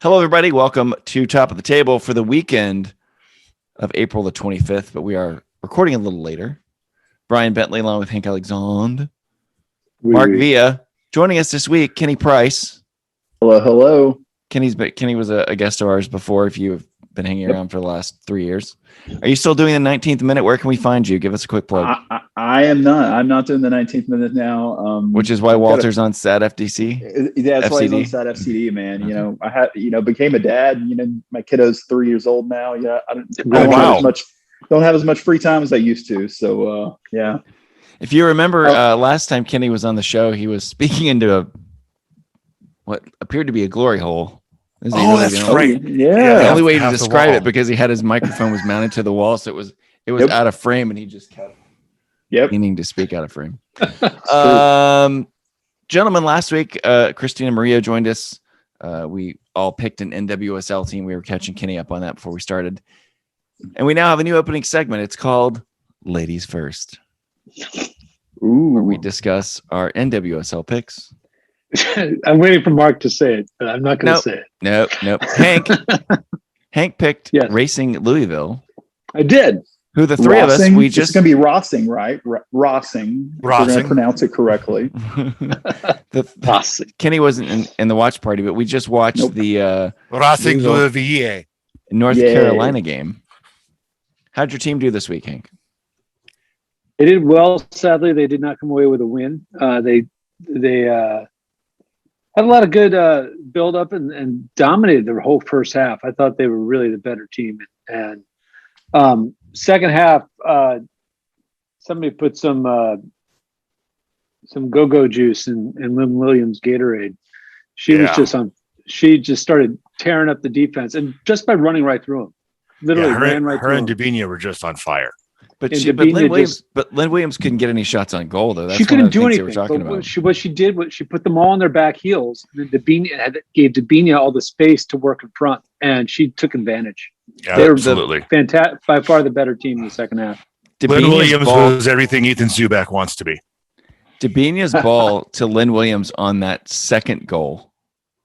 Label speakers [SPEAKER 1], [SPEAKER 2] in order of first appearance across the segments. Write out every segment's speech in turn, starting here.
[SPEAKER 1] Hello, everybody. Welcome to Top of the Table for the weekend of April the 25th, but we are recording a little later. Brian Bentley along with Hank Alexandre. Mark Villa. Joining us this week, Kenny Price.
[SPEAKER 2] Hello.
[SPEAKER 1] Kenny was a guest of ours before, if you've been hanging around for the last 3 years. Are you still doing the 19th minute? Where can we find you? Give us a quick plug.
[SPEAKER 2] I am not. I'm not doing the 19th minute now.
[SPEAKER 1] Which is why Walter's on SAT FDC.
[SPEAKER 2] Yeah, that's
[SPEAKER 1] FCD.
[SPEAKER 2] why he's on SAT FCD, man. Okay. I had, became a dad. My kiddo's 3 years old now. Yeah, I don't have as much free time as I used to. So, yeah.
[SPEAKER 1] If you remember, last time Kenny was on the show, he was speaking into what appeared to be a glory hole.
[SPEAKER 2] That's right. Yeah.
[SPEAKER 1] The only way to describe it, because he had his microphone was mounted to the wall, so it was out of frame, and he just kept meaning to speak out of frame. Gentlemen, last week, Christina Maria joined us. We all picked an NWSL team. We were catching Kenny up on that before we started. And we now have a new opening segment. It's called Ladies First. Where we discuss our NWSL picks.
[SPEAKER 3] I'm waiting for Mark to say it, but I'm not going to say it.
[SPEAKER 1] Nope. Hank picked Racing Louisville.
[SPEAKER 3] I did.
[SPEAKER 1] Who the three of us, we just...
[SPEAKER 2] It's going to be Rossing, right? Rossing. We're going to pronounce it correctly.
[SPEAKER 1] Kenny wasn't in the watch party, but we just watched the
[SPEAKER 4] Racing Louisville
[SPEAKER 1] North Carolina game. How'd your team do this week, Hank?
[SPEAKER 3] They did well. Sadly, they did not come away with a win. They had a lot of good build up and dominated the whole first half. I thought they were really the better team. And second half, somebody put some go-go juice in Lynn Williams' Gatorade. She just started tearing up the defense, and just by running right through them. Literally ran right through them.
[SPEAKER 4] Her and Dabinia were just on fire.
[SPEAKER 1] But Lynn Williams couldn't get any shots on goal, though. That's
[SPEAKER 3] she couldn't do anything. What she did was she put them all on their back heels. And then gave Dabinia all the space to work in front, and she took advantage.
[SPEAKER 4] Yeah, they were
[SPEAKER 3] fantastic, by far the better team in the second half.
[SPEAKER 4] Lynn Williams was everything Ethan Zubak wants to be.
[SPEAKER 1] Dabinia's ball to Lynn Williams on that second goal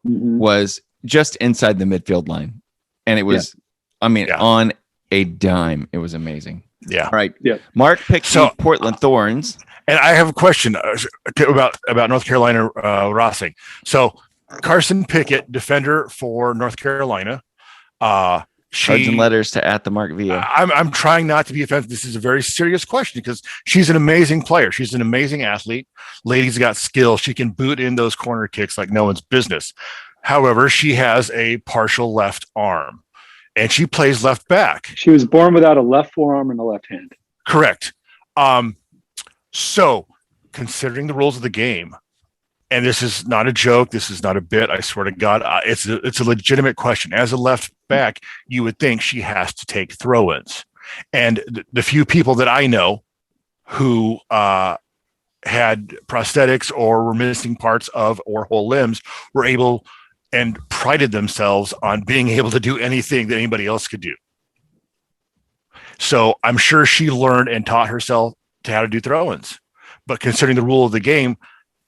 [SPEAKER 1] was just inside the midfield line, and it was, on a dime. It was amazing.
[SPEAKER 4] Yeah.
[SPEAKER 1] All right. Yeah. Mark picked the Portland Thorns.
[SPEAKER 4] And I have a question about North Carolina Rossing. So Carson Pickett, defender for North Carolina.
[SPEAKER 1] Cards and letters to at the Mark Villa.
[SPEAKER 4] I'm trying not to be offensive. This is a very serious question because she's an amazing player. She's an amazing athlete. Lady's got skill. She can boot in those corner kicks like no one's business. However, she has a partial left arm. And she plays left back.
[SPEAKER 3] She was born without a left forearm and a left hand.
[SPEAKER 4] Correct. So, considering the rules of the game, and this is not a joke, this is not a bit, I swear to God, it's a legitimate question. As a left back, you would think she has to take throw-ins. And the few people that I know who had prosthetics or were missing parts of or whole limbs were able and prided themselves on being able to do anything that anybody else could do. So I'm sure she learned and taught herself to how to do throw-ins. But considering the rule of the game,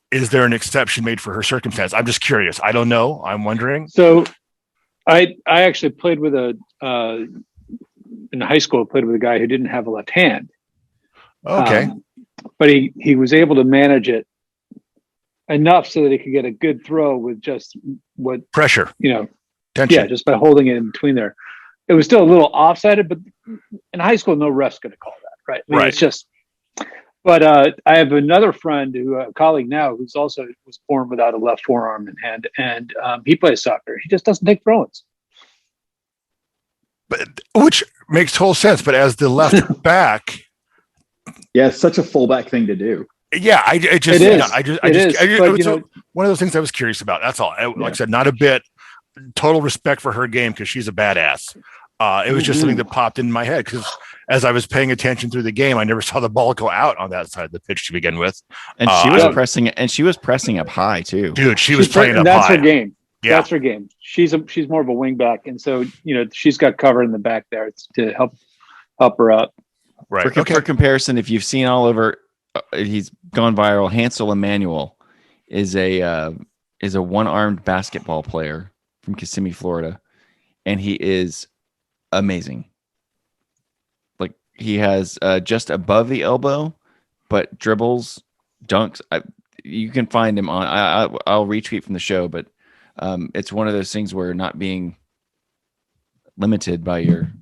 [SPEAKER 4] is there an exception made for her circumstance? I'm just curious. I don't know. I'm wondering.
[SPEAKER 3] So I actually played with in high school, played with a guy who didn't have a left hand.
[SPEAKER 4] Okay.
[SPEAKER 3] But he was able to manage it enough so that he could get a good throw with just what
[SPEAKER 4] pressure,
[SPEAKER 3] tension. Yeah, just by holding it in between there. It was still a little offsided, but in high school, no ref's going to call that, right?
[SPEAKER 4] Right.
[SPEAKER 3] It's just. But I have another friend a colleague now, who's also was born without a left forearm and hand, and he plays soccer. He just doesn't take throw-ins.
[SPEAKER 4] But which makes total sense. But as the left back,
[SPEAKER 2] it's such a fullback thing to do.
[SPEAKER 4] Yeah, one of those things I was curious about. That's all. Like I said, not a bit. Total respect for her game because she's a badass. It was just something that popped in my head because as I was paying attention through the game, I never saw the ball go out on that side of the pitch to begin with.
[SPEAKER 1] And she was pressing, and she was pressing up high too.
[SPEAKER 4] Dude, she was playing up
[SPEAKER 3] that's
[SPEAKER 4] high.
[SPEAKER 3] That's her game.
[SPEAKER 4] Yeah.
[SPEAKER 3] That's her game. She's more of a wing back, and so she's got cover in the back there to help her out.
[SPEAKER 4] Right.
[SPEAKER 1] For comparison, if you've seen all over. He's gone viral. Hansel Emmanuel is a one-armed basketball player from Kissimmee, Florida, and he is amazing. Like he has just above the elbow, but dribbles, dunks. You can find him on. I'll retweet from the show, but it's one of those things where not being limited by your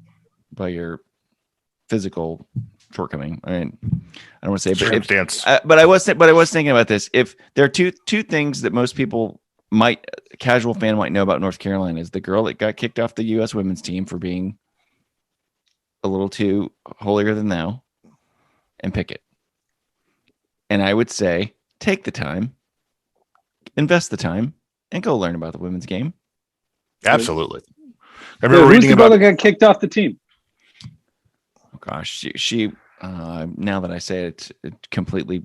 [SPEAKER 1] physical shortcoming. I mean, I don't want to say, but I was thinking about this. If there are two things that most people casual fan might know about North Carolina, is the girl that got kicked off the U.S. women's team for being a little too holier than thou, and Pickett. And I would say, take the time, invest the time, and go learn about the women's game.
[SPEAKER 4] Absolutely. I remember
[SPEAKER 3] reading about that got kicked off the team.
[SPEAKER 1] Oh gosh, she now that I say it completely.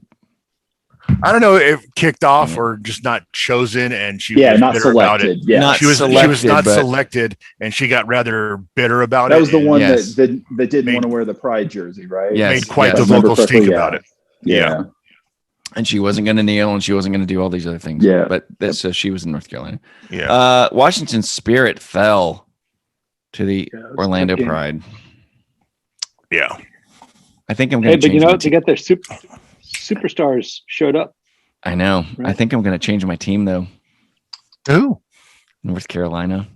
[SPEAKER 4] I don't know if kicked off or just not chosen, and she
[SPEAKER 2] was
[SPEAKER 4] not
[SPEAKER 2] bitter selected.
[SPEAKER 4] about it.
[SPEAKER 2] Yeah,
[SPEAKER 4] she was not selected, and she got rather bitter about it.
[SPEAKER 2] That was the one that didn't want to wear the Pride jersey, right?
[SPEAKER 1] Yes,
[SPEAKER 4] made quite the vocal stink about it.
[SPEAKER 2] Yeah.
[SPEAKER 1] And she wasn't going to kneel, and she wasn't going to do all these other things.
[SPEAKER 2] Yeah,
[SPEAKER 1] but so she was in North Carolina.
[SPEAKER 4] Yeah.
[SPEAKER 1] Washington Spirit fell to the Orlando Pride.
[SPEAKER 4] Yeah.
[SPEAKER 1] I think I'm going to.
[SPEAKER 3] But they got their superstars showed up.
[SPEAKER 1] I know. Right? I think I'm going to change my team though.
[SPEAKER 4] Who?
[SPEAKER 1] North Carolina.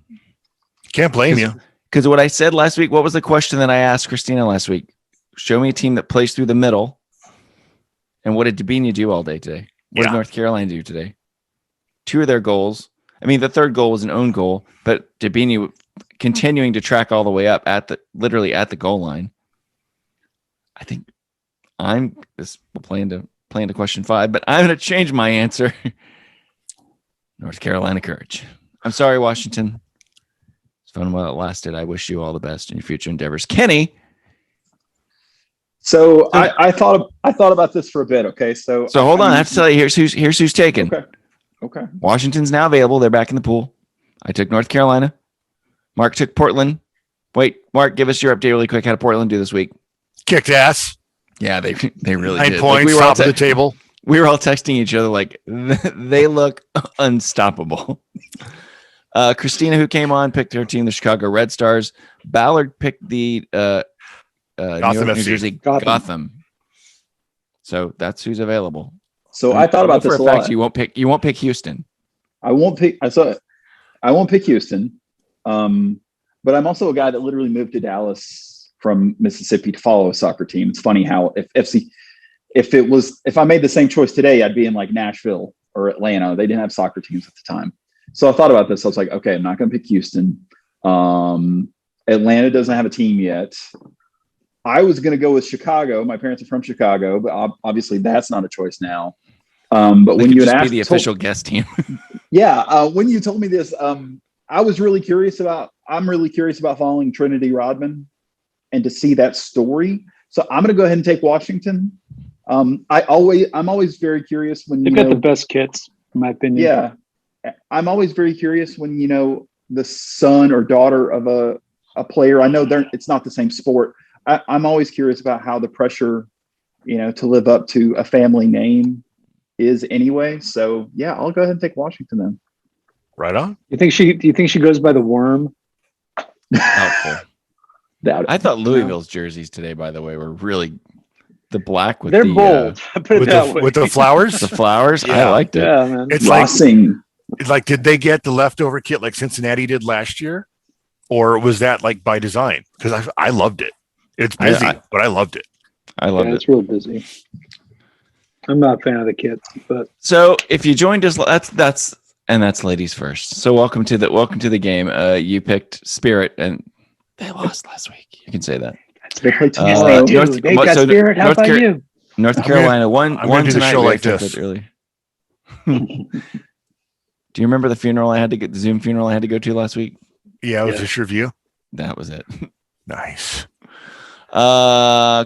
[SPEAKER 4] Can't blame you.
[SPEAKER 1] Because what I said last week, what was the question that I asked Christina last week? Show me a team that plays through the middle. And what did Dabini do all day today? What did North Carolina do today? 2 of their goals. I mean, the third goal was an own goal, but Dabini continuing to track all the way up literally at the goal line. I think we'll play into question 5, but I'm going to change my answer. North Carolina Courage. I'm sorry, Washington. It's fun while it lasted. I wish you all the best in your future endeavors. Kenny.
[SPEAKER 2] So I thought about this for a bit. Okay, so
[SPEAKER 1] hold on. I have to tell you, here's who's taken.
[SPEAKER 2] Okay.
[SPEAKER 1] Washington's now available. They're back in the pool. I took North Carolina. Mark took Portland. Wait, Mark, give us your update really quick. How did Portland do this week?
[SPEAKER 4] Kicked ass.
[SPEAKER 1] Yeah, they really
[SPEAKER 4] 9
[SPEAKER 1] did.
[SPEAKER 4] points. We were top of the table.
[SPEAKER 1] We were all texting each other like they look unstoppable. Christina, who came on, picked her team, the Chicago Red Stars. Ballard picked the
[SPEAKER 4] Gotham
[SPEAKER 1] New Jersey Gotham. So that's who's available.
[SPEAKER 2] So I thought about this
[SPEAKER 1] for a fact. You won't pick Houston.
[SPEAKER 2] I won't pick Houston. But I'm also a guy that literally moved to Dallas from Mississippi to follow a soccer team. It's funny how if I made the same choice today, I'd be in like Nashville or Atlanta. They didn't have soccer teams at the time. So I thought about this. I was like, okay, I'm not going to pick Houston. Atlanta doesn't have a team yet. I was going to go with Chicago. My parents are from Chicago, but obviously that's not a choice now. But when you had asked,
[SPEAKER 1] be the official guest team.
[SPEAKER 2] When you told me this, I'm really curious about following Trinity Rodman and to see that story. So I'm going to go ahead and take Washington. I'm always very curious when
[SPEAKER 3] they've got the best kits, in my opinion.
[SPEAKER 2] Yeah, I'm always very curious when the son or daughter of a player. I know it's not the same sport. I'm always curious about how the pressure, to live up to a family name is anyway. So yeah, I'll go ahead and take Washington then.
[SPEAKER 4] Right on.
[SPEAKER 3] Do you think she goes by the Worm?
[SPEAKER 1] Doubtful. I thought Louisville's jerseys today, by the way, were really the black with
[SPEAKER 3] they're bold.
[SPEAKER 4] With the flowers.
[SPEAKER 1] The flowers.
[SPEAKER 2] Yeah.
[SPEAKER 1] I liked it.
[SPEAKER 3] Yeah, man.
[SPEAKER 4] It's like, did they get the leftover kit like Cincinnati did last year, or was that like by design? Because I loved it. It's busy, but I loved it.
[SPEAKER 1] I loved it.
[SPEAKER 3] It's real busy. I'm not a fan of the kits, but
[SPEAKER 1] so if you joined us, that's ladies first. So welcome to the game. You picked Spirit, and they lost last week. You can say that.
[SPEAKER 2] They play tomorrow.
[SPEAKER 3] Spirit. How about you?
[SPEAKER 1] North Carolina won tonight.
[SPEAKER 4] Show like this.
[SPEAKER 1] Early. Do you remember the Zoom funeral I had to go to last week?
[SPEAKER 4] Yeah, it was this review.
[SPEAKER 1] That was it.
[SPEAKER 4] Nice.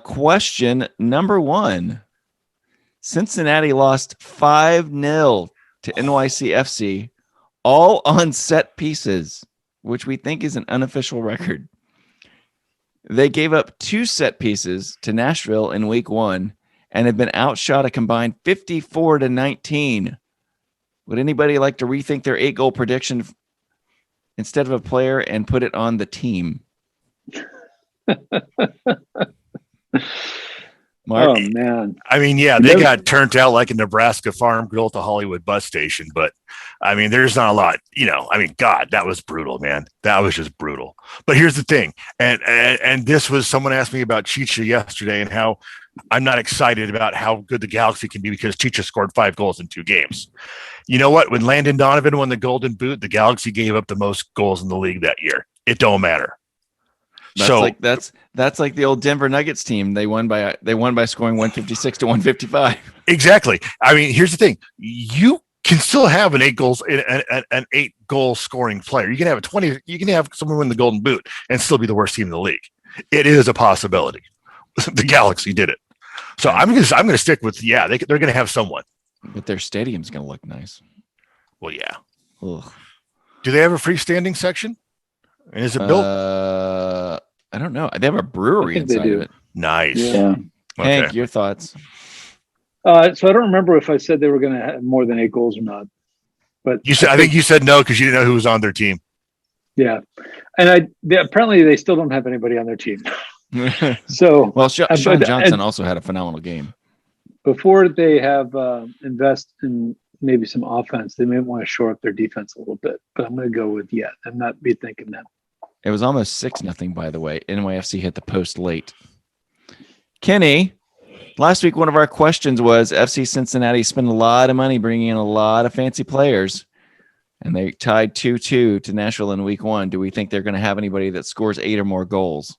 [SPEAKER 1] Question number 1. Cincinnati lost 5-0 to NYCFC, all on set pieces, which we think is an unofficial record. They gave up 2 set pieces to Nashville in week 1 and have been outshot a combined 54-19. Would anybody like to rethink their 8-goal prediction instead of a player and put it on the team? Mark?
[SPEAKER 3] Oh man.
[SPEAKER 4] I mean, yeah, they got turned out like a Nebraska farm girl at the Hollywood bus station, but I mean, there's not a lot, I mean, God, that was brutal, man. That was just brutal. But here's the thing. And this was, someone asked me about Chicha yesterday and how I'm not excited about how good the Galaxy can be because Chicha scored 5 goals in 2 games. You know what? When Landon Donovan won the Golden Boot, the Galaxy gave up the most goals in the league that year. It don't matter.
[SPEAKER 1] That's like the old Denver Nuggets team. They won by scoring 156 to 155.
[SPEAKER 4] Exactly. I mean, here's the thing: you can still have an 8 goal scoring player. You can have a 20. You can have someone win the Golden Boot and still be the worst team in the league. It is a possibility. The Galaxy did it. So I'm gonna stick with they're gonna have someone.
[SPEAKER 1] But their stadium's gonna look nice.
[SPEAKER 4] Well, yeah.
[SPEAKER 1] Ugh.
[SPEAKER 4] Do they have a freestanding section? And is it built?
[SPEAKER 1] I don't know. They have a brewery inside of it.
[SPEAKER 4] Nice.
[SPEAKER 2] Yeah.
[SPEAKER 4] Okay.
[SPEAKER 1] Hank, your thoughts?
[SPEAKER 3] So I don't remember if I said they were going to have more than 8 goals or not. But
[SPEAKER 4] I think you said no because you didn't know who was on their team.
[SPEAKER 3] Yeah, and apparently they still don't have anybody on their team. So
[SPEAKER 1] well, Sean Johnson also had a phenomenal game.
[SPEAKER 3] Before they have invest in maybe some offense, they may want to shore up their defense a little bit. But I'm going to go with I'm not be thinking that.
[SPEAKER 1] It was almost 6-0, by the way. NYFC hit the post late. Kenny, last week one of our questions was FC Cincinnati spent a lot of money bringing in a lot of fancy players, and they tied 2-2 to Nashville in week 1. Do we think they're going to have anybody that scores 8 or more goals?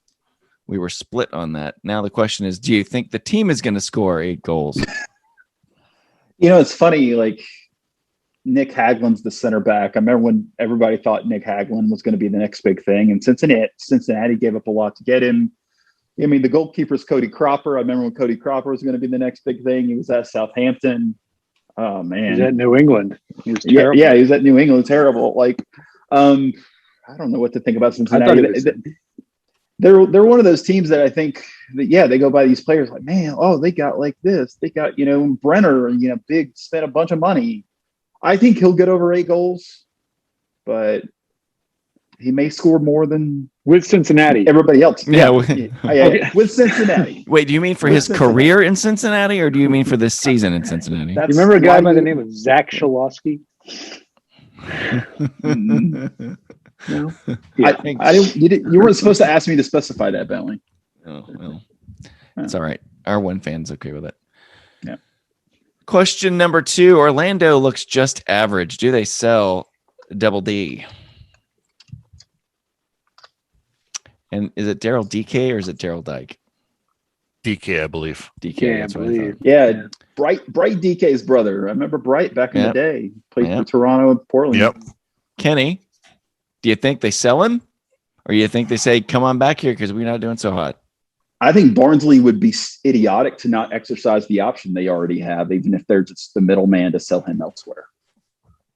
[SPEAKER 1] We were split on that. Now the question is, do you think the team is going to score 8 goals?
[SPEAKER 2] It's funny, like Nick Hagland's the center back. I remember when everybody thought Nick Hagland was going to be the next big thing, and Cincinnati gave up a lot to get him. I mean, the goalkeeper's Cody Cropper. I remember when Cody Cropper was going to be the next big thing. He was at Southampton. Oh man,
[SPEAKER 3] he was at New England.
[SPEAKER 2] He was terrible. Yeah, he was at New England. Terrible. Like, I don't know what to think about Cincinnati. They're one of those teams that I think that, they go by these players like, man, they got like this. They got, Brenner, big, spent a bunch of money. I think he'll get over 8 goals, but he may score more than
[SPEAKER 3] with Cincinnati.
[SPEAKER 2] Everybody else.
[SPEAKER 1] Yeah.
[SPEAKER 2] With Cincinnati.
[SPEAKER 1] Wait, do you mean for his career in Cincinnati, or do you mean for this season in Cincinnati?
[SPEAKER 3] You remember a guy by the name of Zach Shalowski? No.
[SPEAKER 2] Yeah. You weren't supposed to ask me to specify that, Bentley.
[SPEAKER 1] Oh, well, it's all right. Our one fan's okay with it.
[SPEAKER 2] Yeah.
[SPEAKER 1] Question number 2. Orlando looks just average. Do they sell Double D? And is it Daryl DK or is it Daryl Dyke?
[SPEAKER 4] DK, I believe.
[SPEAKER 1] DK,
[SPEAKER 3] I believe.
[SPEAKER 2] Yeah, Bright DK's brother. I remember Bright back in the day. Played for Toronto and Portland.
[SPEAKER 4] Yep.
[SPEAKER 1] Kenny, do you think they sell him? Or you think they say, come on back here because we're not doing so hot?
[SPEAKER 2] I think Barnsley would be idiotic to not exercise the option they already have, even if they're just the middleman to sell him elsewhere.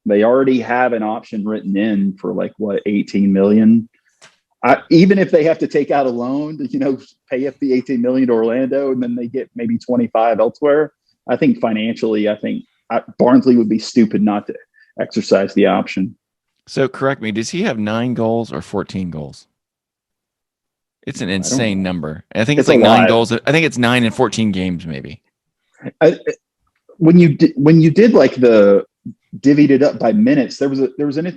[SPEAKER 2] They already have an option written in for 18 million. Even if they have to take out a loan to, pay up the 18 million to Orlando and then they get maybe 25 elsewhere. I think financially, Barnsley would be stupid not to exercise the option.
[SPEAKER 1] So correct me. Does he have 9 goals or 14 goals? It's an insane number. I think it's like 9 goals. I think it's 9 in 14 games, maybe.
[SPEAKER 2] When you did the divvied it up by minutes, there was an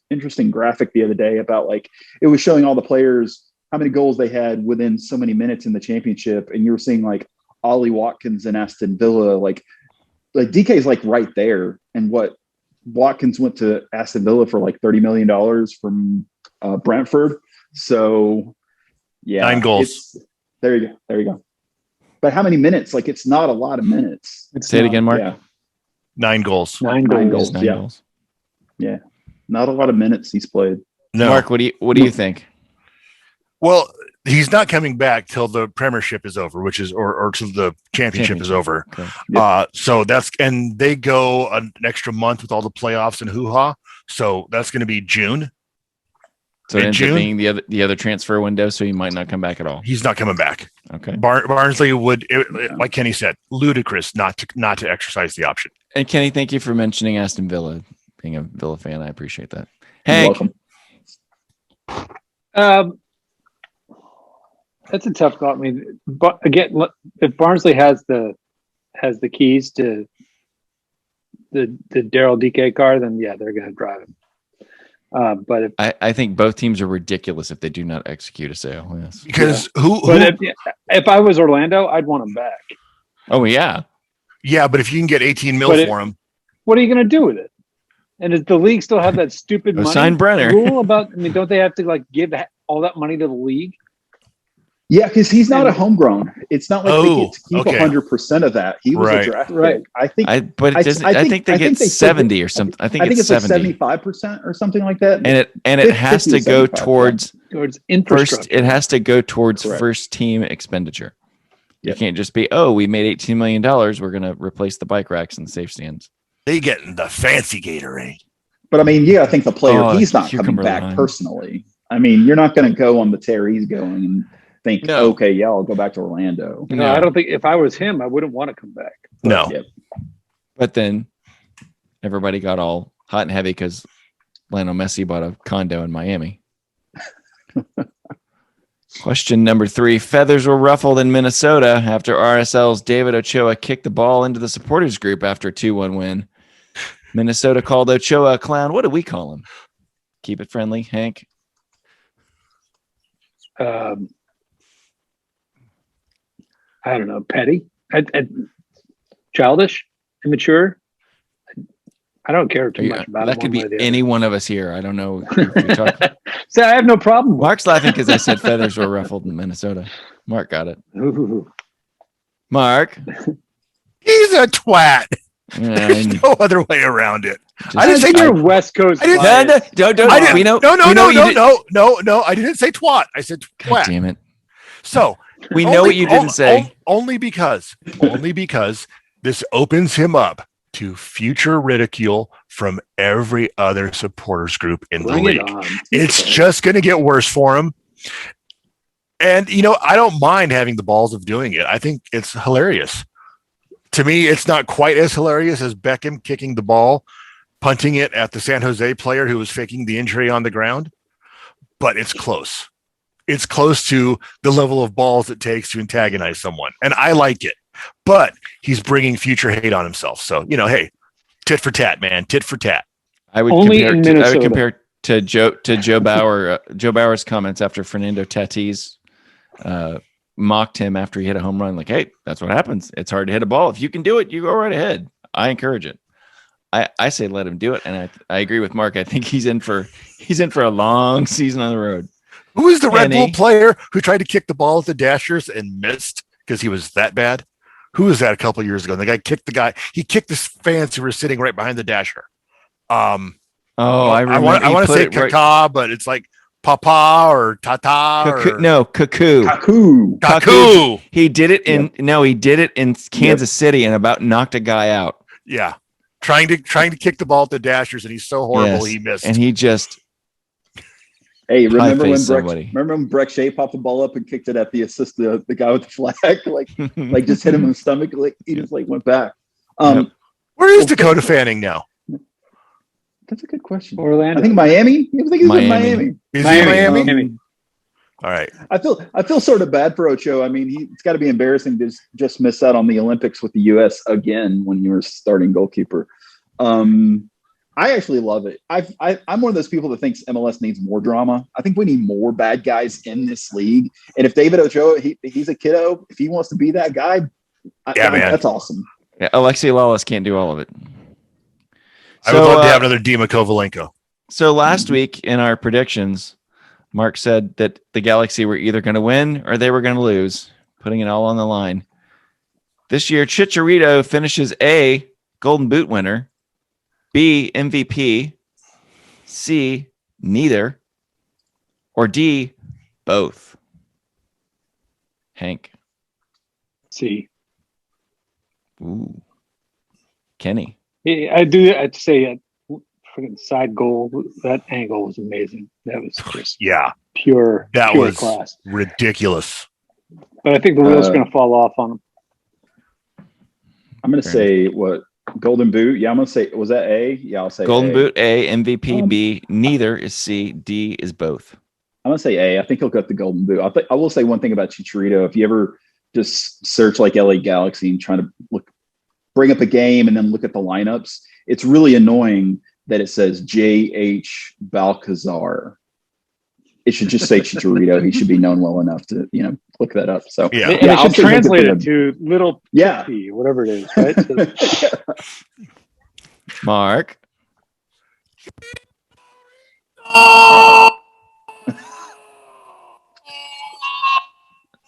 [SPEAKER 2] interesting graphic the other day about it was showing all the players how many goals they had within so many minutes in the championship, and you were seeing Ollie Watkins and Aston Villa, like DK's right there, and what Watkins went to Aston Villa for $30 million from Brentford. So. Yeah,
[SPEAKER 4] 9 goals.
[SPEAKER 2] There you go. But how many minutes? It's not a lot of minutes.
[SPEAKER 1] Say it again, Mark.
[SPEAKER 2] Yeah.
[SPEAKER 4] 9 goals.
[SPEAKER 3] 9 goals.
[SPEAKER 1] 9 goals.
[SPEAKER 2] Yeah, not a lot of minutes he's played.
[SPEAKER 4] No.
[SPEAKER 1] Mark, what do you think?
[SPEAKER 4] Well, he's not coming back till the Premiership is over, which is or till the championship is over.
[SPEAKER 1] Okay.
[SPEAKER 2] Yep.
[SPEAKER 4] So and they go an extra month with all the playoffs and hoo-ha. So that's going to be June.
[SPEAKER 1] So it ends up being the other transfer window, so he might not come back at all.
[SPEAKER 4] He's not coming back.
[SPEAKER 1] Okay.
[SPEAKER 4] Barnsley would, like Kenny said, ludicrous not to exercise the option.
[SPEAKER 1] And Kenny, thank you for mentioning Aston Villa. Being a Villa fan, I appreciate that. Hank,
[SPEAKER 2] You're welcome.
[SPEAKER 3] Um, that's a tough call. I mean, but again, if Barnsley has the keys to the Daryl DK car, then yeah, they're going to drive him. But
[SPEAKER 1] I think both teams are ridiculous if they do not execute a sale. Yes.
[SPEAKER 4] Because
[SPEAKER 3] But if I was Orlando, I'd want him back.
[SPEAKER 1] Oh yeah.
[SPEAKER 4] Yeah, but if you can get 18 mil for him,
[SPEAKER 3] what are you going to do with it? And does the league still have that stupid money
[SPEAKER 1] sign Brenner
[SPEAKER 3] rule about? I mean, don't they have to like give all that money to the league?
[SPEAKER 2] Yeah, because he's not a homegrown. It's not like they get to keep 100% of that. He was a draft pick. I think.
[SPEAKER 1] I think they get 70 or something. I think it's
[SPEAKER 2] like
[SPEAKER 1] 70.
[SPEAKER 2] 75% or something like that.
[SPEAKER 1] And it has to go towards
[SPEAKER 3] infrastructure.
[SPEAKER 1] First, it has to go towards first team expenditure. You can't just be, we made $18 million. We're going to replace the bike racks and the safe stands.
[SPEAKER 4] They get the fancy Gatorade.
[SPEAKER 2] But I mean, you got to think the player, he's not coming back personally. I mean, you're not going to go on the tear he's going and think, okay, yeah, I'll go back to Orlando.
[SPEAKER 3] No, I don't think if I was him, I wouldn't want to come back.
[SPEAKER 4] No.
[SPEAKER 1] But then everybody got all hot and heavy because Lionel Messi bought a condo in Miami. Question number 3. Feathers were ruffled in Minnesota after RSL's David Ochoa kicked the ball into the supporters group after a 2-1 win. Minnesota called Ochoa a clown. What do we call him? Keep it friendly, Hank.
[SPEAKER 3] I don't know. Petty, childish, immature. I don't care too much about
[SPEAKER 1] that. Could be any one of us here. I don't know.
[SPEAKER 3] So I have no problem.
[SPEAKER 1] Mark's laughing because I said feathers were ruffled in Minnesota. Mark got it.
[SPEAKER 3] Ooh.
[SPEAKER 1] Mark,
[SPEAKER 4] he's a twat. There's no other way around it.
[SPEAKER 3] I didn't say you're West Coast.
[SPEAKER 1] No. I
[SPEAKER 4] didn't say twat. I said twat.
[SPEAKER 1] God damn it.
[SPEAKER 4] So
[SPEAKER 1] we know what you didn't say.
[SPEAKER 4] Only because this opens him up to future ridicule from every other supporters group in the league. It's just going to get worse for him. And, I don't mind having the balls of doing it. I think it's hilarious. To me, it's not quite as hilarious as Beckham kicking the ball, punting it at the San Jose player who was faking the injury on the ground, but it's close. It's close to the level of balls it takes to antagonize someone. And I like it, but he's bringing future hate on himself. So, hey, tit for tat, man, tit for tat.
[SPEAKER 1] I would compare to Joe Bauer. Joe Bauer's comments after Fernando Tatis mocked him after he hit a home run. Like, hey, that's what happens. It's hard to hit a ball. If you can do it, you go right ahead. I encourage it. I say let him do it, and I agree with Mark. I think he's in for a long season on the road.
[SPEAKER 4] Who is the Red Bull player who tried to kick the ball at the Dashers and missed because he was that bad? Who was that a couple of years ago? The guy kicked He kicked the fans who were sitting right behind the Dasher. I want to say Kaka, but it's like Papa or Tata.
[SPEAKER 1] Kaku. He did it in Kansas City and about knocked a guy out.
[SPEAKER 4] Yeah. Trying to kick the ball at the Dashers, and he's so horrible he missed.
[SPEAKER 1] And he just
[SPEAKER 2] remember when Breck Shea popped the ball up and kicked it at the guy with the flag, like just hit him in the stomach, like he just went back.
[SPEAKER 4] Where is Dakota Fanning now?
[SPEAKER 2] That's a good question.
[SPEAKER 3] Orlando.
[SPEAKER 2] I think Miami. I think he's in Miami.
[SPEAKER 4] Is he Miami? All right.
[SPEAKER 2] I feel sort of bad for Ochoa. I mean, it's got to be embarrassing to just miss out on the Olympics with the U.S. again when you were starting goalkeeper. I actually love it. I'm one of those people that thinks MLS needs more drama. I think we need more bad guys in this league. And if David Ochoa, he's a kiddo. If he wants to be that guy, man, that's awesome.
[SPEAKER 1] Yeah, Alexei Lalas can't do all of it.
[SPEAKER 4] I would love to have another Dima Kovalenko.
[SPEAKER 1] So last week in our predictions, Mark said that the Galaxy were either going to win or they were going to lose, putting it all on the line. This year, Chicharito finishes A, Golden Boot winner, B, MVP, C, neither, or D, both. Hank.
[SPEAKER 3] C.
[SPEAKER 1] Ooh. Kenny.
[SPEAKER 3] Yeah, I'd say a freaking side goal. That angle was amazing. That was just pure class.
[SPEAKER 4] Ridiculous.
[SPEAKER 3] But I think the wheel's going to fall off on him.
[SPEAKER 2] I'm going to say what? Golden Boot. Yeah, I'm going to say, was that A? Yeah, I'll say
[SPEAKER 1] Golden
[SPEAKER 2] A.
[SPEAKER 1] Boot A, MVP B, neither is C, D is both.
[SPEAKER 2] I'm gonna say A. I think he'll get the Golden Boot. I will say one thing about Chicharito. If you ever just search like LA Galaxy and try to bring up a game and then look at the lineups, it's really annoying that it says J.H. Balcazar. It should just say Chicharito. He should be known well enough to, look that up. So
[SPEAKER 3] And they
[SPEAKER 2] I'll
[SPEAKER 3] should
[SPEAKER 2] say he'll get
[SPEAKER 3] translate
[SPEAKER 2] the-
[SPEAKER 3] it to little
[SPEAKER 2] Yeah.
[SPEAKER 3] P, whatever it is, right?
[SPEAKER 1] Mark.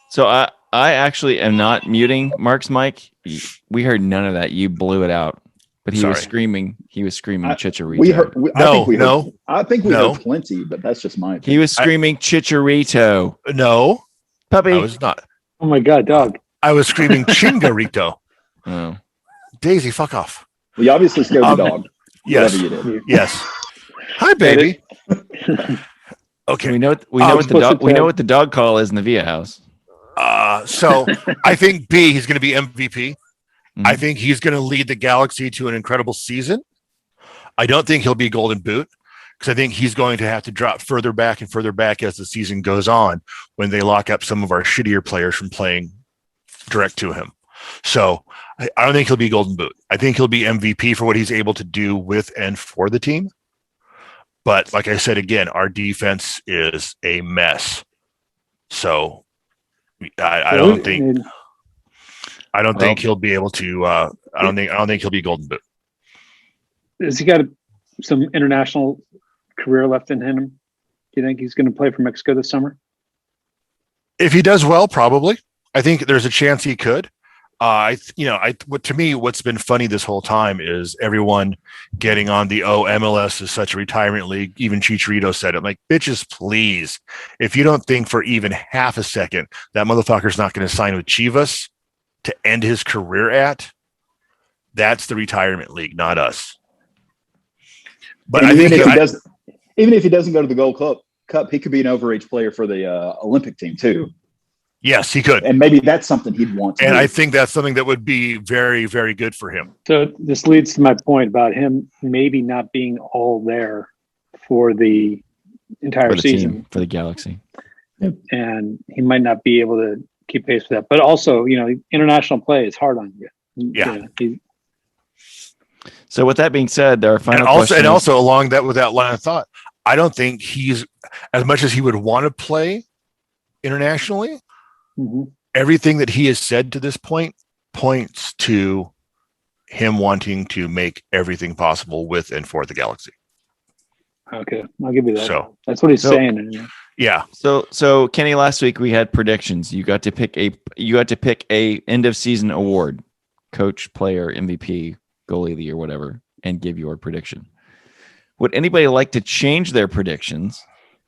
[SPEAKER 1] So I actually am not muting Mark's mic. We heard none of that. You blew it out. But he was
[SPEAKER 4] Sorry.
[SPEAKER 1] screaming. He was screaming Chicharito.
[SPEAKER 2] I think we
[SPEAKER 4] No.
[SPEAKER 2] heard plenty, but that's just my opinion.
[SPEAKER 1] He was screaming Chicharito.
[SPEAKER 4] No,
[SPEAKER 1] Puppy.
[SPEAKER 4] I was not.
[SPEAKER 3] Oh my God, dog.
[SPEAKER 4] I was screaming Chingarito.
[SPEAKER 1] Oh.
[SPEAKER 4] Daisy, fuck off.
[SPEAKER 2] Well, you obviously scared the dog.
[SPEAKER 4] Yes.
[SPEAKER 2] Whatever you did.
[SPEAKER 4] Yes. Hi, baby. Okay.
[SPEAKER 1] We know what the dog call is in the Via house.
[SPEAKER 4] So I think B, he's going to be MVP.
[SPEAKER 1] Mhm.
[SPEAKER 4] I think he's going to lead the Galaxy to an incredible season. I don't think he'll be Golden Boot because I think he's going to have to drop further back and further back as the season goes on when they lock up some of our shittier players from playing direct to him. So I don't think he'll be Golden Boot. I think he'll be MVP for what he's able to do with and for the team. But like I said, again, our defense is a mess. So I don't think he'll be able to. I don't think he'll be Golden Boot.
[SPEAKER 3] Has he got some international career left in him? Do you think he's going to play for Mexico this summer?
[SPEAKER 4] If he does well, probably. I think there's a chance he could. To me, what's been funny this whole time is everyone getting on the MLS is such a retirement league. Even Chicharito said it. I'm like, bitches, please. If you don't think for even half a second that motherfucker's not going to sign with Chivas to end his career at, that's the retirement league, not us. But I think
[SPEAKER 2] even if he doesn't go to the Gold Cup, he could be an overage player for the Olympic team too.
[SPEAKER 4] Yes, he could.
[SPEAKER 2] And maybe that's something he'd want to
[SPEAKER 4] And
[SPEAKER 2] do.
[SPEAKER 4] I think that's something that would be very, very good for him.
[SPEAKER 3] So this leads to my point about him maybe not being all there for the entire
[SPEAKER 1] For the
[SPEAKER 3] season.
[SPEAKER 1] team, for the Galaxy.
[SPEAKER 3] And he might not be able to keep pace with that. But also, international play is hard on you.
[SPEAKER 4] Yeah.
[SPEAKER 1] So with that being said, our final question
[SPEAKER 4] and also along that with that line of thought, I don't think he's as much as he would want to play internationally.
[SPEAKER 3] Mm-hmm.
[SPEAKER 4] Everything that he has said to this point points to him wanting to make everything possible with and for the Galaxy.
[SPEAKER 3] Okay, I'll give you that.
[SPEAKER 4] So
[SPEAKER 3] that's what he's saying.
[SPEAKER 4] Yeah.
[SPEAKER 1] So Kenny, last week we had predictions. You got to pick a end of season award, coach, player, MVP, goalie of the year, whatever, and give your prediction. Would anybody like to change their predictions?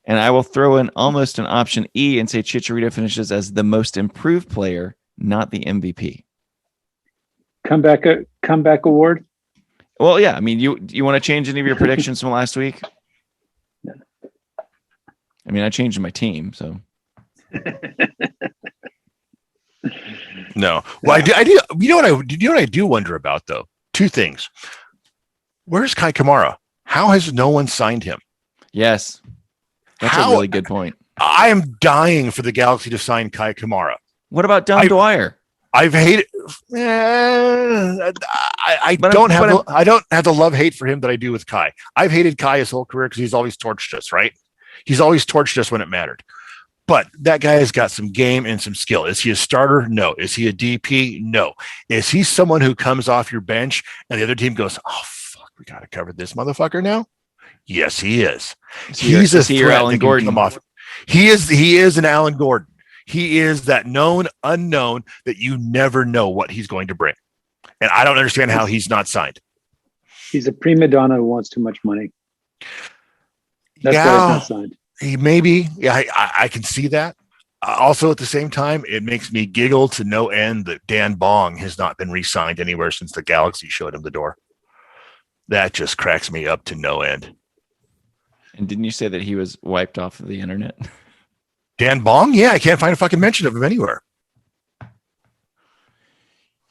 [SPEAKER 1] And I will throw in almost an option E and say Chicharito finishes as the most improved player, not the MVP.
[SPEAKER 3] Comeback award.
[SPEAKER 1] Well, yeah. I mean, you want to change any of your predictions from last week? I mean, I changed my team, so.
[SPEAKER 4] No. Well, I do. You know what I do wonder about though? Two things. Where's Kai Kamara? How has no one signed him?
[SPEAKER 1] Yes. That's a really good point.
[SPEAKER 4] I am dying for the Galaxy to sign Kai Kamara.
[SPEAKER 1] What about Dom Dwyer?
[SPEAKER 4] I've hated. I don't have the love hate for him that I do with Kai. I've hated Kai his whole career because he's always torched us, right? He's always torched us when it mattered. But that guy has got some game and some skill. Is he a starter? No. Is he a DP? No. Is he someone who comes off your bench and the other team goes, oh, fuck, we got to cover this motherfucker now? Yes, he is. He's a threat.
[SPEAKER 1] Alan Gordon.
[SPEAKER 4] Come off. He is an Alan Gordon. He is that known unknown that you never know what he's going to bring. And I don't understand how he's not signed.
[SPEAKER 3] He's a prima donna who wants too much money. That's why he's not signed.
[SPEAKER 4] He maybe. Yeah, I can see that. Also, at the same time, it makes me giggle to no end that Dan Bong has not been re-signed anywhere since the Galaxy showed him the door. That just cracks me up to no end.
[SPEAKER 1] And didn't you say that he was wiped off of the internet?
[SPEAKER 4] Dan Bong? Yeah, I can't find a fucking mention of him anywhere.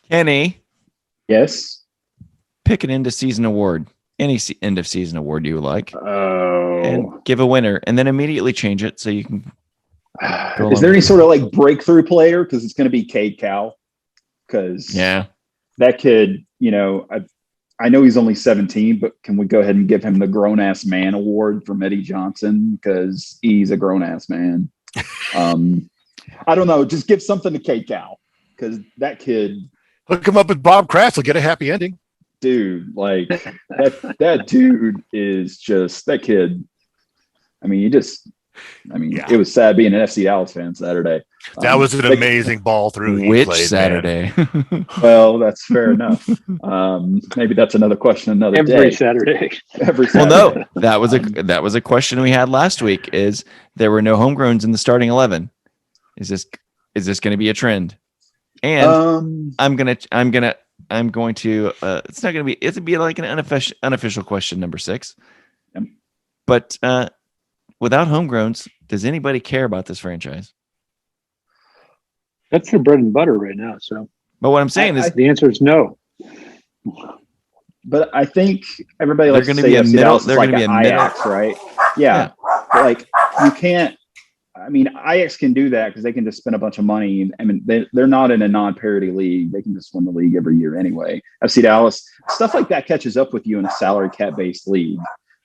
[SPEAKER 1] Kenny,
[SPEAKER 2] Yes.
[SPEAKER 1] pick an end of season award. Any end of season award you like.
[SPEAKER 2] Oh.
[SPEAKER 1] and give a winner, and then immediately change it so you can.
[SPEAKER 2] Is there any sort of like breakthrough player? Because it's going to be Cade Cowell. Because that kid, I know he's only 17, but can we go ahead and give him the grown ass man award from Eddie Johnson? Because he's a grown ass man. I don't know. Just give something to Cade Cowell, because that kid.
[SPEAKER 4] Hook him up with Bob Kraft. He'll get a happy ending.
[SPEAKER 2] Dude, like that dude is just that kid. I mean, it was sad being an FC Dallas fan Saturday.
[SPEAKER 4] That was an amazing ball through.
[SPEAKER 1] Which Saturday?
[SPEAKER 2] Well, that's fair enough. Maybe that's another question another day.
[SPEAKER 3] Every Saturday.
[SPEAKER 2] Well,
[SPEAKER 1] no, that was a question we had last week. Is there were no homegrowns in the starting 11? Is this going to be a trend? And I'm going to. It's not going to be. It'll be like an unofficial question number 6.
[SPEAKER 2] Yep.
[SPEAKER 1] But without homegrowns, does anybody care about this franchise?
[SPEAKER 3] That's their bread and butter right now. So,
[SPEAKER 1] but what I'm saying is
[SPEAKER 3] the answer is no.
[SPEAKER 2] But I think everybody likes to say
[SPEAKER 1] they're
[SPEAKER 2] like
[SPEAKER 1] going to be a
[SPEAKER 2] Ajax, right? Yeah. Like you can't. I mean, Ajax can do that because they can just spend a bunch of money. I mean, they're not in a non-parity league. They can just win the league every year anyway. FC Dallas, stuff like that catches up with you in a salary cap-based league.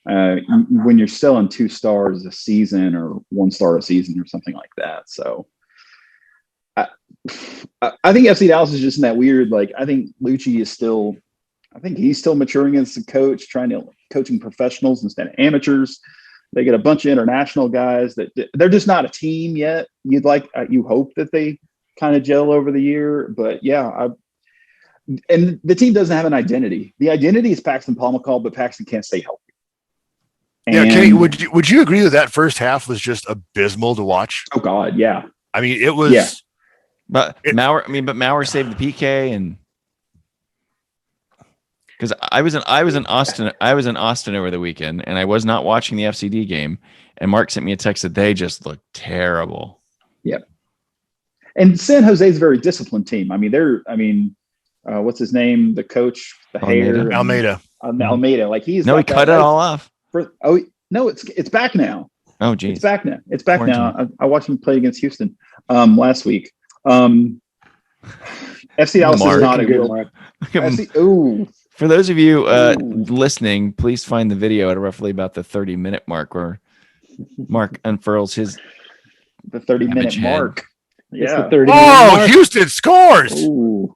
[SPEAKER 2] When you're selling 2 stars a season or 1 star a season or something like that. So I think FC Dallas is just in that weird, like, I think Lucci is still, he's still maturing as a coach, coaching professionals instead of amateurs. They get a bunch of international guys that they're just not a team yet. You hope that they kind of gel over the year, but and the team doesn't have an identity. The identity is Paxton Pomacall, but Paxton can't stay healthy.
[SPEAKER 4] Yeah, Kenny, would you agree that first half was just abysmal to watch?
[SPEAKER 2] Oh God, yeah.
[SPEAKER 4] I mean, it was.
[SPEAKER 2] Yeah.
[SPEAKER 1] But Maurer saved the PK, and because I was in Austin over the weekend, and I was not watching the FCD game, and Mark sent me a text that they just looked terrible.
[SPEAKER 2] Yep. And San Jose's a very disciplined team. I mean, what's his name? The coach, the hair,
[SPEAKER 4] Almeida.
[SPEAKER 2] Almeida. Like he
[SPEAKER 1] cut it all off.
[SPEAKER 2] It's back now.
[SPEAKER 1] Oh, geez.
[SPEAKER 2] It's back now. It's back now. I watched him play against Houston last week. FC Dallas is not a good.
[SPEAKER 1] For those of you listening, please find the video at roughly about the 30-minute mark where Mark unfurls the
[SPEAKER 2] 30-minute mark. Yeah.
[SPEAKER 3] Mark.
[SPEAKER 4] Houston scores.
[SPEAKER 2] Ooh.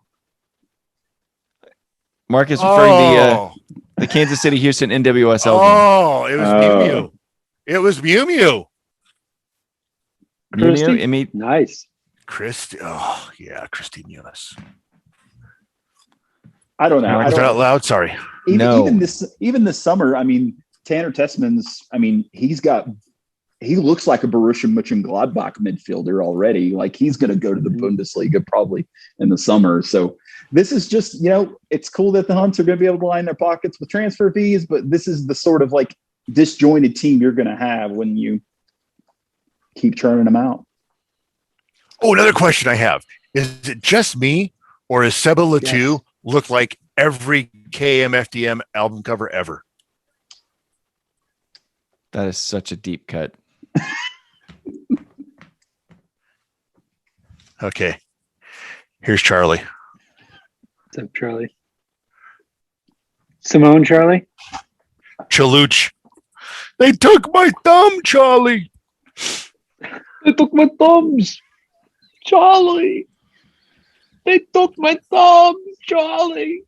[SPEAKER 1] Mark is referring the Kansas City Houston NWSL game.
[SPEAKER 4] Oh, it was Mew Mew. It was Mew Mew.
[SPEAKER 3] Nice.
[SPEAKER 4] Christy. Oh, yeah, Christy Munis.
[SPEAKER 2] I don't know.
[SPEAKER 4] Is that out loud? Sorry.
[SPEAKER 2] Even this summer, I mean, Tanner Tessman's, I mean, he looks like a Borussia Mönchengladbach midfielder already. Like he's going to go to the Bundesliga probably in the summer. So this is just, it's cool that the Hunts are going to be able to line their pockets with transfer fees, but this is the sort of like disjointed team you're going to have when you keep churning them out.
[SPEAKER 4] Oh, another question I have. Is it just me or is Seba Latu look like every KMFDM album cover ever?
[SPEAKER 1] That is such a deep cut.
[SPEAKER 4] Okay. Here's Charlie.
[SPEAKER 3] What's up, Charlie? Simone, Charlie?
[SPEAKER 4] Chaluch. They took my thumb, Charlie.
[SPEAKER 3] They took my thumbs. Charlie. They took my thumbs, Charlie.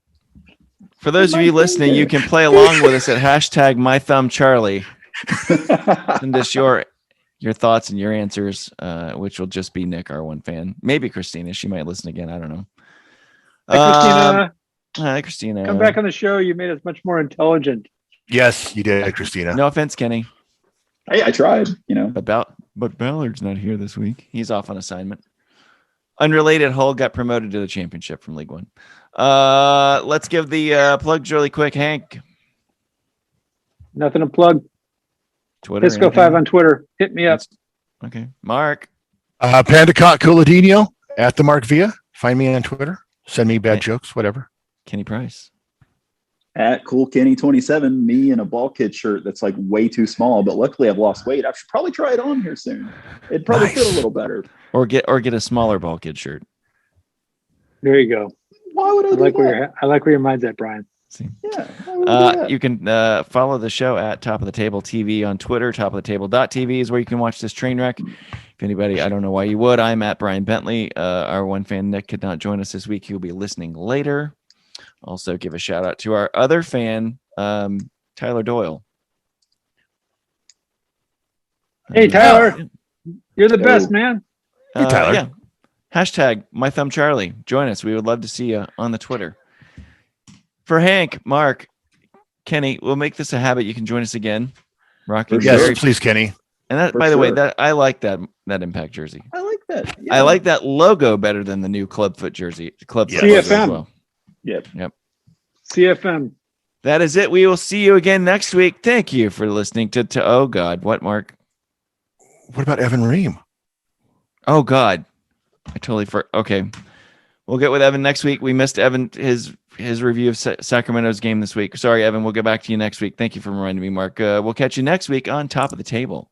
[SPEAKER 1] For those of you listening, you can play along with us at #MyThumbCharlie. Send us your thoughts and your answers, which will just be Nick, our one fan. Maybe Christina. She might listen again. I don't know.
[SPEAKER 3] Hi, Christina.
[SPEAKER 1] Hi, Christina.
[SPEAKER 3] Come back on the show. You made us much more intelligent.
[SPEAKER 4] Yes, you did, Christina.
[SPEAKER 1] No offense, Kenny.
[SPEAKER 2] Hey, I tried,
[SPEAKER 1] But Ballard's not here this week. He's off on assignment. Unrelated, Hull got promoted to the championship from League One. Let's give the plugs really quick. Hank.
[SPEAKER 3] Nothing to plug.
[SPEAKER 1] Twitter.
[SPEAKER 3] Pisco5 on Twitter. Hit me up.
[SPEAKER 1] Okay. Mark.
[SPEAKER 4] Pandacot Culadino at the Mark Villa. Find me on Twitter. Send me bad jokes, whatever.
[SPEAKER 1] Kenny Price.
[SPEAKER 2] At Cool Kenny 27, me in a ball kid shirt that's like way too small, but luckily I've lost weight. I should probably try it on here soon. It'd probably
[SPEAKER 4] Nice.
[SPEAKER 2] fit a little better.
[SPEAKER 1] Or get a smaller ball kid shirt.
[SPEAKER 3] There you go.
[SPEAKER 2] Why would I,
[SPEAKER 3] I
[SPEAKER 2] do
[SPEAKER 3] like
[SPEAKER 2] that?
[SPEAKER 3] where your mind's at, Brian.
[SPEAKER 1] See.
[SPEAKER 2] Yeah. Why would I do that?
[SPEAKER 1] You can follow the show at Top of the Table TV on Twitter. TopoftheTable.tv is where you can watch this train wreck. If anybody, I don't know why you would. I'm at Brian Bentley. Our one fan, Nick, could not join us this week. He'll be listening later. Also, give a shout out to our other fan, Tyler Doyle.
[SPEAKER 3] Hey, Tyler.
[SPEAKER 1] Yeah.
[SPEAKER 3] You're the best,
[SPEAKER 2] Oh.
[SPEAKER 3] man.
[SPEAKER 4] Hey, Tyler.
[SPEAKER 1] Yeah. Hashtag My Thumb Charlie. Join us. We would love to see you on the Twitter. For Hank, Mark, Kenny, we'll make this a habit. You can join us again. Rocking.
[SPEAKER 2] For
[SPEAKER 4] Yes,
[SPEAKER 2] sure.
[SPEAKER 4] please, Kenny.
[SPEAKER 1] And that,
[SPEAKER 2] For
[SPEAKER 1] by the way,
[SPEAKER 2] sure.
[SPEAKER 1] that I like that Impact jersey.
[SPEAKER 2] I like that.
[SPEAKER 1] I
[SPEAKER 2] Yeah.
[SPEAKER 1] like that logo better than the new Clubfoot jersey. Clubfoot
[SPEAKER 4] Yes.
[SPEAKER 1] logo as
[SPEAKER 3] CFM.
[SPEAKER 1] well.
[SPEAKER 2] Yep.
[SPEAKER 3] CFM.
[SPEAKER 1] That is it. We will see you again next week. Thank you for listening to oh God, what, Mark?
[SPEAKER 4] What about Evan Ream?
[SPEAKER 1] Oh God, I totally okay. We'll get with Evan next week. We missed Evan his review of Sacramento's game this week. Sorry, Evan. We'll get back to you next week. Thank you for reminding me, Mark. We'll catch you next week on Top of the Table.